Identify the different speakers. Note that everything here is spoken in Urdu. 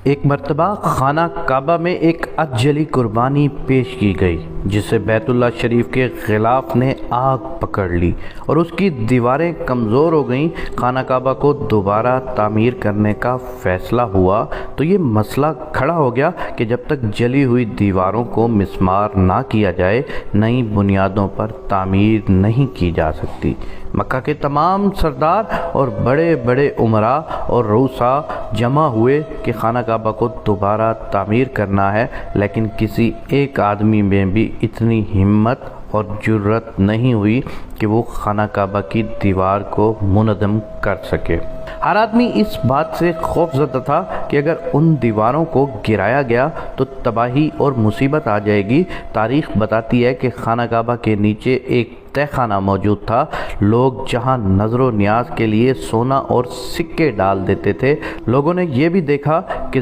Speaker 1: ایک مرتبہ خانہ کعبہ میں ایک اجلی قربانی پیش کی گئی جسے بیت اللہ شریف کے غلاف نے آگ پکڑ لی اور اس کی دیواریں کمزور ہو گئیں۔ خانہ کعبہ کو دوبارہ تعمیر کرنے کا فیصلہ ہوا تو یہ مسئلہ کھڑا ہو گیا کہ جب تک جلی ہوئی دیواروں کو مسمار نہ کیا جائے نئی بنیادوں پر تعمیر نہیں کی جا سکتی۔ مکہ کے تمام سردار اور بڑے بڑے امراء اور رؤساء جمع ہوئے کہ خانہ کعبہ کو دوبارہ تعمیر کرنا ہے، لیکن کسی ایک آدمی میں بھی اتنی ہمت اور جرأت نہیں ہوئی کہ وہ خانہ کعبہ کی دیوار کو منہدم کر سکے۔ ہر آدمی اس بات سے خوف زدہ تھا کہ اگر ان دیواروں کو گرایا گیا تو تباہی اور مصیبت آ جائے گی۔ تاریخ بتاتی ہے کہ خانہ کعبہ کے نیچے ایک تہہ خانہ موجود تھا، لوگ جہاں نظر و نیاز کے لیے سونا اور سکے ڈال دیتے تھے۔ لوگوں نے یہ بھی دیکھا کہ